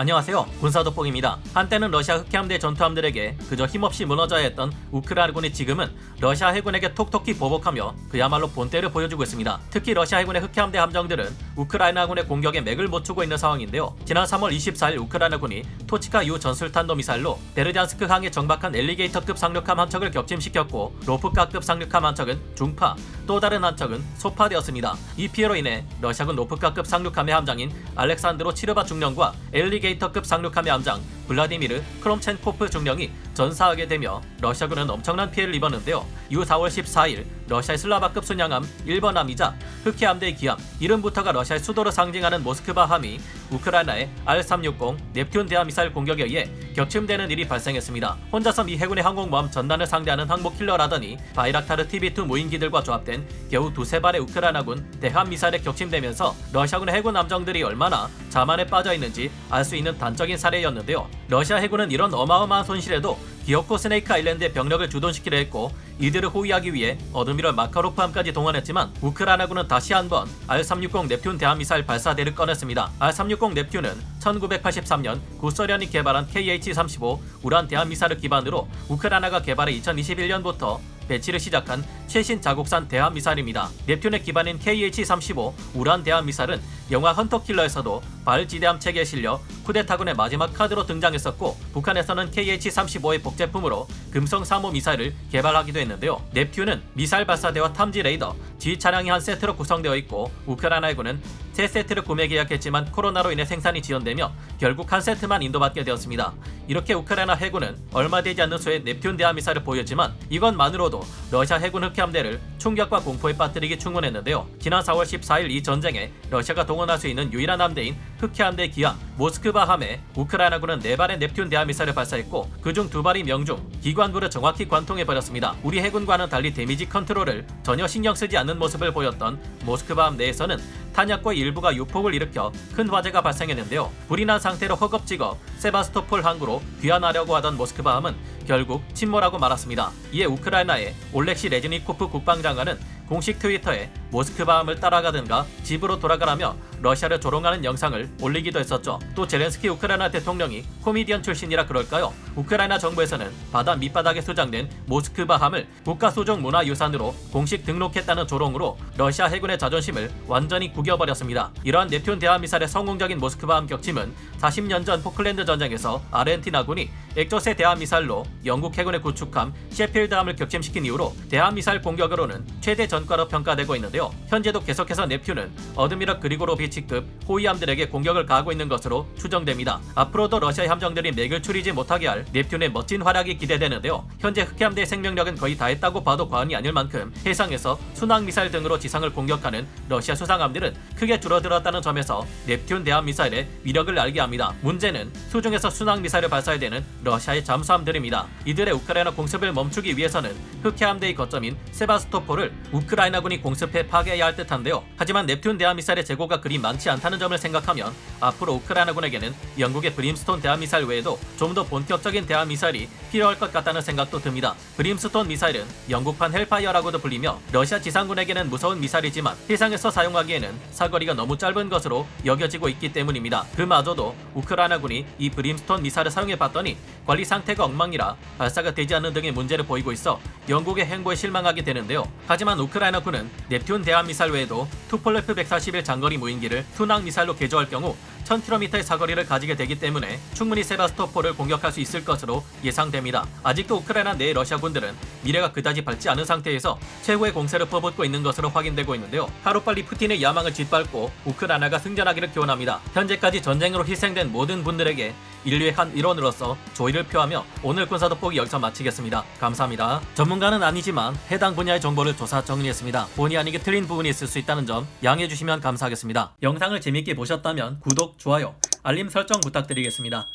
안녕하세요. 군사돋보기입니다. 한때는 러시아 흑해함대 전투함들에게 그저 힘없이 무너져야 했던 우크라이나군이 지금은 러시아 해군에게 톡톡히 보복하며 그야말로 본때를 보여주고 있습니다. 특히 러시아 해군의 흑해함대 함정들은 우크라이나군의 공격에 맥을 못 추고 있는 상황인데요. 지난 3월 24일 우크라이나군이 토치카 U 전술탄도 미사일로 베르잔스크 항에 정박한 엘리게이터급 상륙함 한 척을 격침시켰고 로프카급 상륙함 한 척은 중파, 또 다른 한 척은 소파되었습니다. 이 피해로 인해 러시아군 로프카급 상륙함의 함장인 알렉산드로 치르바 중령과 엘리게이터급 상륙함의 함장 블라디미르 크롬첸코프 중령이 전사하게 되며 러시아군은 엄청난 피해를 입었는데요. 이후 4월 14일 러시아의 슬라바급 순양함 1번함이자 흑해함대의 기함, 이름부터가 러시아의 수도를 상징하는 모스크바함이 우크라이나의 R-360 넵튠 대함미사일 공격에 의해 격침되는 일이 발생했습니다. 혼자서 미 해군의 항공모함 전단을 상대하는 항모 킬러라더니 바이락타르 TB2 무인기들과 조합된 겨우 두세 발의 우크라이나군 대함미사일에 격침되면서 러시아군의 해군 함정들이 얼마나 자만에 빠져 있는지 알 수 있는 단적인 사례였는데요. 러시아 해군은 이런 어마어마한 손실에도 기어코 스네이크 아일랜드의 병력을 주둔시키려 했고 이들을 호위하기 위해 어드미럴 마카로프함까지 동원했지만 우크라이나군은 다시 한번 R-360 넵튠 대함미사일 발사대를 꺼냈습니다. R-360 넵튠은 1983년 구소련이 개발한 KH-35 우란 대함미사일을 기반으로 우크라이나가 개발해 2021년부터 배치를 시작한 최신 자국산 대함미사일입니다. 넵튠의 기반인 KH-35 우란 대함미사일은 영화 헌터킬러에서도 발지대함 체계에 실려 쿠데타군의 마지막 카드로 등장했었고 북한에서는 KH-35의 복제품으로 금성 3호 미사일을 개발하기도 했는데요. 넵튠은 미사일 발사대와 탐지 레이더, 지휘 차량이 한 세트로 구성되어 있고 우크라이나 해군은 세 세트를 구매 계약했지만 코로나로 인해 생산이 지연되며 결국 한 세트만 인도받게 되었습니다. 이렇게 우크라이나 해군은 얼마 되지 않는 수에 넵튠 대함미사일을 보였지만 이것만으로도 러시아 해군 흑해함대를 충격과 공포에 빠뜨리기 충분했는데요. 지난 4월 14일 이 전쟁에 러시아가 동원할 수 있는 유일한 함대인 흑해함대 기함 모스크바함에 우크라이나군은 4발의 넵튠 대함미사일을 발사했고 그중 2발이 명중, 기관부를 정확히 관통해버렸습니다. 우리 해군과는 달리 데미지 컨트롤을 전혀 신경 쓰지 않는 모습을 보였던 모스크바함 내에서는 탄약고의 일부가 유폭을 일으켜 큰 화재가 발생했는데요. 불이 난 상태로 허겁지겁 세바스토폴 항구로 귀환하려고 하던 모스크바함은 결국 침몰하고 말았습니다. 이에 우크라이나의 올렉시 레즈니코프 국방장관은 공식 트위터에 모스크바함을 따라가든가 집으로 돌아가라며 러시아를 조롱하는 영상을 올리기도 했었죠. 또 제렌스키 우크라이나 대통령이 코미디언 출신이라 그럴까요? 우크라이나 정부에서는 바다 밑바닥에 수장된 모스크바함을 국가소정 문화유산으로 공식 등록했다는 조롱으로 러시아 해군의 자존심을 완전히 구겨버렸습니다. 이러한 넵튠 대함미사일의 성공적인 모스크바함 격침은 40년 전 포클랜드 전쟁에서 아르헨티나군이 액조세 대함미사일로 영국 해군의 구축함 셰필드함을 격침시킨 이후로 대함미사일 공격으로는 최대 전과로 평가되고 있는데요. 현재도 계속해서 넵튠은 어드미럴 그리고로비치급 호위함들에게 공격을 가하고 있는 것으로 추정됩니다. 앞으로도 러시아의 함정들이 맥을 추리지 못하게 할 넵튠의 멋진 활약이 기대되는데요. 현재 흑해함대의 생명력은 거의 다했다고 봐도 과언이 아닐 만큼 해상에서 순항미사일 등으로 지상을 공격하는 러시아 수상함들은 크게 줄어들었다는 점에서 넵튠 대함미사일의 위력을 알게 합니다. 문제는 수중에서 순항미사일을 발사해야 되는 러시아의 잠수함들입니다. 이들의 우크라이나 공습을 멈추기 위해서는 흑해함대의 거점인 세바스토폴을 우크라이나군이 공습해 파괴해야 할 듯한데요. 하지만 넵튠 대함미사일의 재고가 그리 많지 않다는 점을 생각하면 앞으로 우크라이나군에게는 영국의 브림스톤 대함미사일 외에도 좀 더 본격적인 대함미사일이 필요할 것 같다는 생각도 듭니다. 브림스톤 미사일은 영국판 헬파이어라고도 불리며 러시아 지상군에게는 무서운 미사일이지만 해상에서 사용하기에는 사거리가 너무 짧은 것으로 여겨지고 있기 때문입니다. 그마저도 우크라이나군이 이 브림스톤 미사일을 사용해봤더니 관리 상태가 엉망이라 발사가 되지 않는 등의 문제를 보이고 있어 영국의 행보에 실망하게 되는데요. 하지만 우크라이나군은 넵튠 대함미사일 외에도 투폴레프 141 장거리 무인기를 순항 미사일로 개조할 경우 1000km의 사거리를 가지게 되기 때문에 충분히 세바스토폴을 공격할 수 있을 것으로 예상됩니다. 아직도 우크라이나 내 러시아군들은 미래가 그다지 밝지 않은 상태에서 최후의 공세를 퍼붓고 있는 것으로 확인되고 있는데요. 하루빨리 푸틴의 야망을 짓밟고 우크라이나가 승전하기를 기원합니다. 현재까지 전쟁으로 희생된 모든 분들에게 인류의 한 일원으로서 조의를 표하며 오늘 군사돋보기 여기서 마치겠습니다. 감사합니다. 전문가는 아니지만 해당 분야의 정보를 조사 정리했습니다. 본의 아니게 틀린 부분이 있을 수 있다는 점 양해해 주시면 감사하겠습니다. 영상을 재밌게 보셨다면 구독, 좋아요, 알림 설정 부탁드리겠습니다.